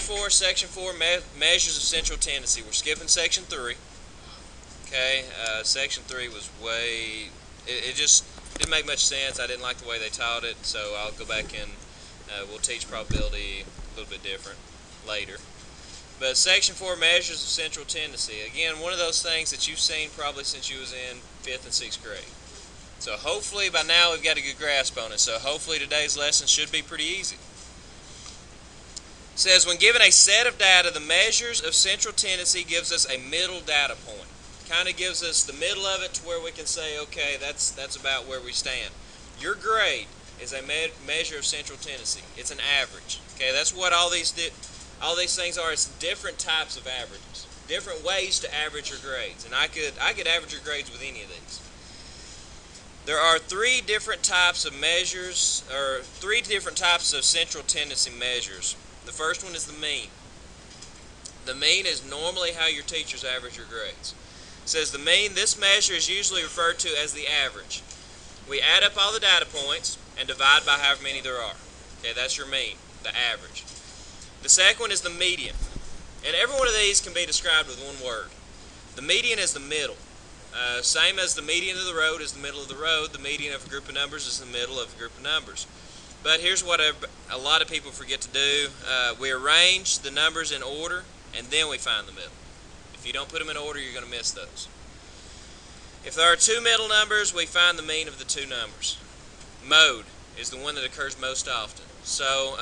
Section 4, measures of central tendency. We're skipping Section 3. Okay, Section 3 was it just didn't make much sense. I didn't like the way they taught it, so I'll go back and we'll teach probability a little bit different later. But Section 4, measures of central tendency. Again, one of those things that you've seen probably since you was in 5th and 6th grade. So hopefully by now we've got a good grasp on it. So hopefully today's lesson should be pretty easy. It says, when given a set of data, the measures of central tendency gives us a middle data point. Kind of gives us the middle of it to where we can say, okay, that's about where we stand. Your grade is a measure of central tendency. It's an average. Okay, that's what all these things are. It's different types of averages, different ways to average your grades. And I could average your grades with any of these. There are 3 different types of measures, or 3 different types of central tendency measures. The first one is the mean. The mean is normally how your teachers average your grades. It says the mean, this measure is usually referred to as the average. We add up all the data points and divide by however many there are. Okay, that's your mean, the average. The second one is the median. And every one of these can be described with one word. The median is the middle. Same as the median of the road is the middle of the road, the median of a group of numbers is the middle of a group of numbers. But here's what a lot of people forget to do. We arrange the numbers in order, and then we find the middle. If you don't put them in order, you're going to miss those. If there are 2 middle numbers, we find the mean of the 2 numbers. Mode is the one that occurs most often. So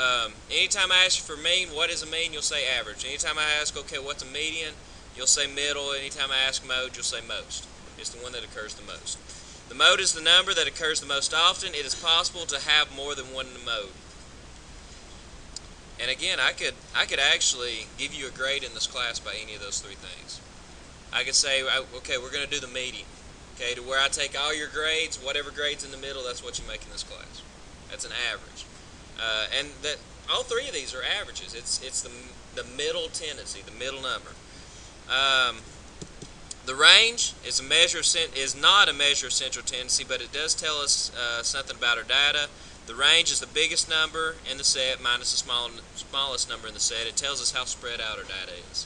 anytime I ask you for mean, what is a mean? You'll say average. Anytime I ask, okay, what's a median? You'll say middle. Anytime I ask mode, you'll say most. It's the one that occurs the most. The mode is the number that occurs the most often. It is possible to have more than one mode. And again, I could actually give you a grade in this class by any of those 3 things. I could say, okay, we're going to do the median. Okay, to where I take all your grades, whatever grade's in the middle, that's what you make in this class. That's an average. And that all 3 of these are averages. It's the middle tendency, the middle number. The range is not a measure of central tendency, but it does tell us something about our data. The range is the biggest number in the set minus the smallest number in the set. It tells us how spread out our data is.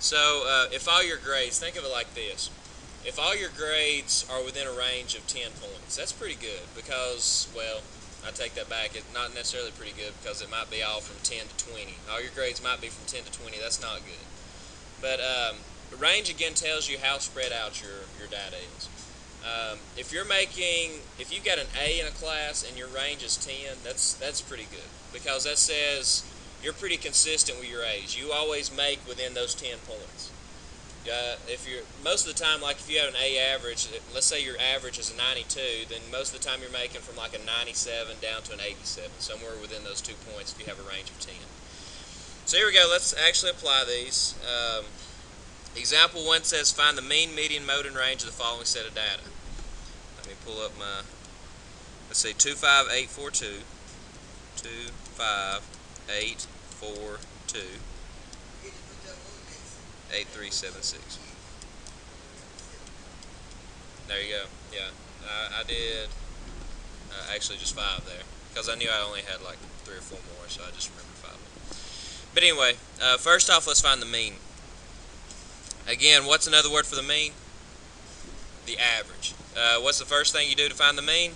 So if all your grades, think of it like this. If all your grades are within a range of 10 points, that's pretty good because, well, I take that back. It's not necessarily pretty good because it might be all from 10 to 20. All your grades might be from 10 to 20. That's not good. But the range, again, tells you how spread out your data is. If you've got an A in a class and your range is 10, that's pretty good because that says you're pretty consistent with your A's. You always make within those 10 points. Most of the time, like if you have an A average, let's say your average is a 92, then most of the time you're making from like a 97 down to an 87, somewhere within those 2 points if you have a range of 10. So here we go. Let's actually apply these. Example 1 says find the mean, median, mode, and range of the following set of data. Let me pull up my, let's see, 25842, 25842, 8376. There you go. Yeah, I did actually just 5 there because I knew I only had like 3 or 4 more, so I just remembered 5. But anyway, first off, let's find the mean. Again, what's another word for the mean? The average. What's the first thing you do to find the mean?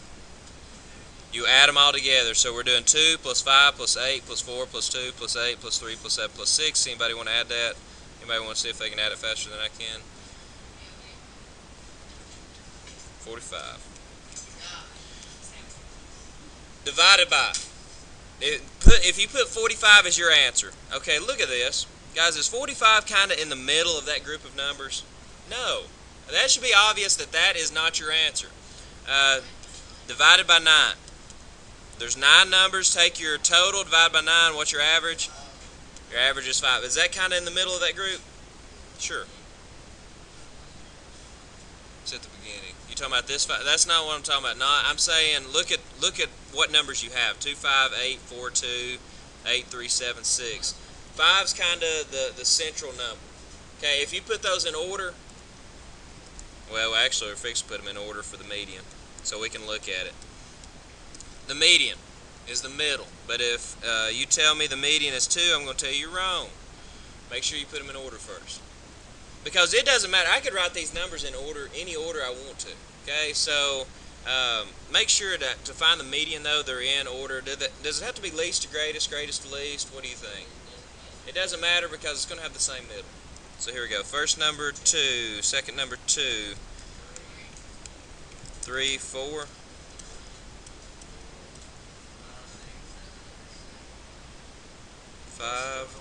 You add them all together. So we're doing 2 plus 5 plus 8 plus 4 plus 2 plus 8 plus 3 plus 7 plus 6. Anybody want to add that? Anybody want to see if they can add it faster than I can? 45. Divided by. If you put 45 as your answer, okay, look at this. Guys, is 45 kind of in the middle of that group of numbers? No. That should be obvious that that is not your answer. Divided by 9. There's 9 numbers. Take your total, divide by 9. What's your average? Your average is 5. Is that kind of in the middle of that group? Sure. It's at the beginning. You talking about this 5? That's not what I'm talking about. No, I'm saying look at what numbers you have. 2, 5, 8, 4, 2, 8, 3, 7, 6. 5's kind of the central number. Okay, if you put those in order, well, actually, we're fixing to put them in order for the median, so we can look at it. The median. is the middle. But if you tell me the median is 2, I'm going to tell you you're wrong. Make sure you put them in order first. Because it doesn't matter. I could write these numbers in order, any order I want to. Okay, so make sure to find the median, though, they're in order. Does it have to be least to greatest, greatest to least? What do you think? It doesn't matter because it's going to have the same middle. So here we go. First number 2, second number 2, 3, 4. 5.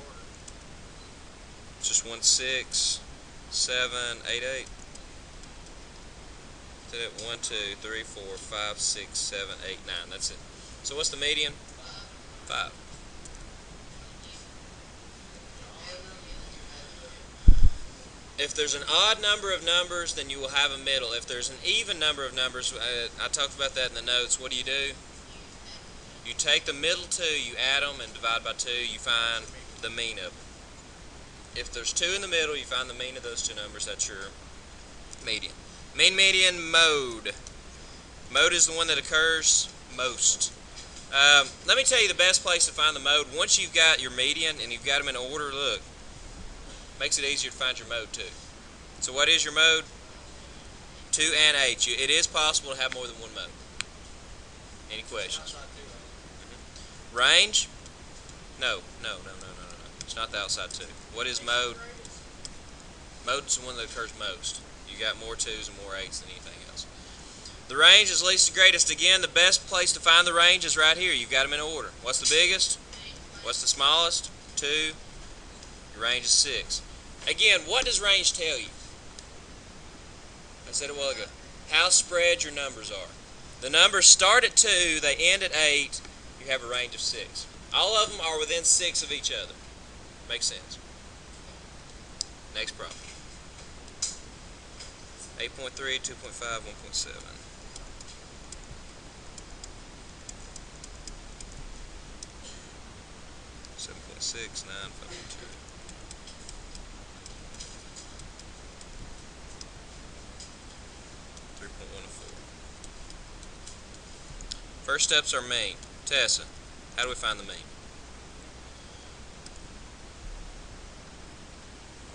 Just 1, 6, 7, 8, 8. Did it 1, 2, 3, 4, 5, 6, 7, 8, 9. That's it. So what's the median? 5. If there's an odd number of numbers, then you will have a middle. If there's an even number of numbers, I talked about that in the notes. What do? You take the middle 2, you add them, and divide by 2, you find the mean of them. If there's 2 in the middle, you find the mean of those two numbers. That's your median. Mean, median, mode. Mode is the one that occurs most. Let me tell you the best place to find the mode. Once you've got your median and you've got them in order, look, makes it easier to find your mode too. So what is your mode? 2 and 8. It is possible to have more than one mode. Any questions? Range? No. It's not the outside 2. What is mode? Mode is the one that occurs most. You got more 2s and more 8s than anything else. The range is least to greatest. Again, the best place to find the range is right here. You've got them in order. What's the biggest? What's the smallest? 2. Your range is 6. Again, what does range tell you? I said it a while ago. How spread your numbers are. The numbers start at 2, they end at 8, you have a range of 6. All of them are within 6 of each other. Makes sense. Next problem. 8.3, 2.5, 1.7. 7.6, 9, 5.2. First steps are mean. Tessa, how do we find the mean?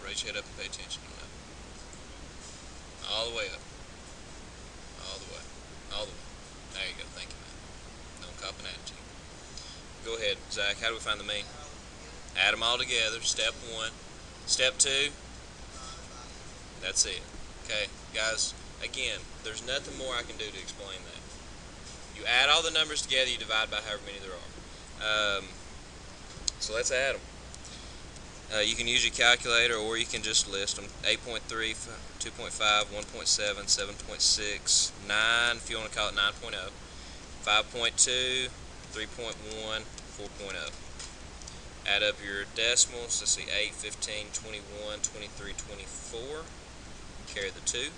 Raise your head up and pay attention to that. All the way up. All the way. All the way. There you go. Thank you, man. Don't cop an attitude. Go ahead, Zach. How do we find the mean? Add them all together. Step 1. Step 2. That's it. Okay, guys, again, there's nothing more I can do to explain that. You add all the numbers together, you divide by however many there are. So let's add them. You can use your calculator or you can just list them. 8.3, 2.5, 1.7, 7.6, 9, if you want to call it 9.0, 5.2, 3.1, 4.0. Add up your decimals. Let's see, 8, 15, 21, 23, 24. Carry the 2.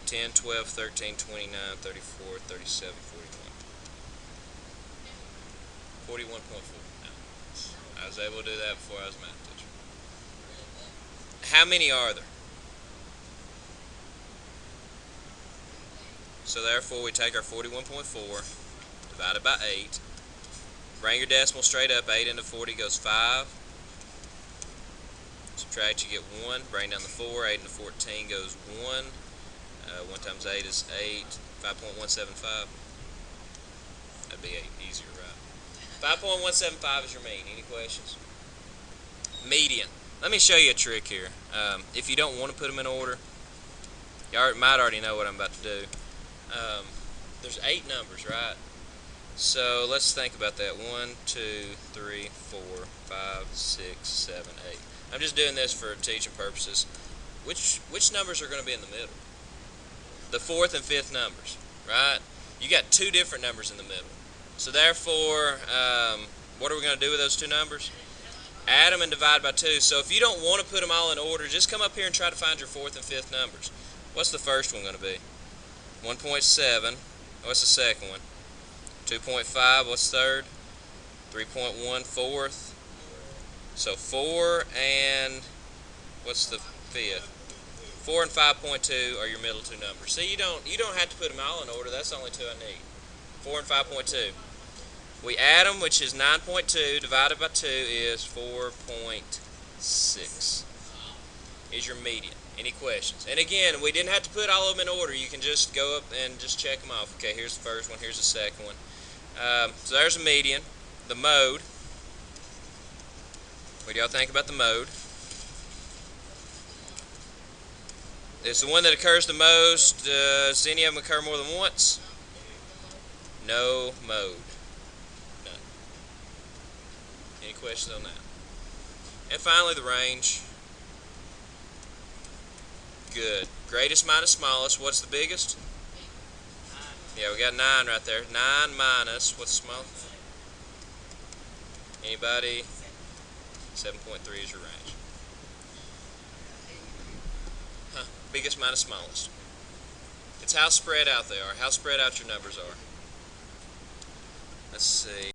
10, 12, 13, 29, 34, 37, 41. 41.4. No. I was able to do that before I was a math teacher. How many are there? So therefore we take our 41.4, divide it by 8. Bring your decimal straight up. 8 into 40 goes 5. Subtract, you get 1. Bring down the 4. 8 into 14 goes 1. 1 times 8 is 8. 5.175. That'd be 8. Easier, right? 5.175 is your mean. Any questions? Median. Let me show you a trick here. If you don't want to put them in order, you might already know what I'm about to do. There's 8 numbers, right? So let's think about that. 1, 2, 3, 4, 5, 6, 7, 8. I'm just doing this for teaching purposes. Which numbers are going to be in the middle? The 4th and 5th numbers, right? You got 2 different numbers in the middle. So therefore, what are we going to do with those 2 numbers? Add them and divide by 2. So if you don't want to put them all in order, just come up here and try to find your 4th and 5th numbers. What's the first one going to be? 1.7. What's the second one? 2.5. What's the third? 3.1. 4th. So 4 and what's the 5th? 4 and 5.2 are your middle 2 numbers. See, you don't have to put them all in order. That's the only 2 I need. 4 and 5.2. We add them, which is 9.2 divided by 2 is 4.6. Is your median. Any questions? And again, we didn't have to put all of them in order. You can just go up and just check them off. Okay, here's the first one. Here's the second one. So there's the median. The mode. What do y'all think about the mode? It's the one that occurs the most. Does any of them occur more than once? No mode. None. Any questions on that? And finally, the range. Good. Greatest minus smallest. What's the biggest? Yeah, we got 9 right there. 9 minus. What's the smallest? Anybody? 7.3 is your range. Huh. Biggest minus smallest. It's how spread out they are. How spread out your numbers are. Let's see.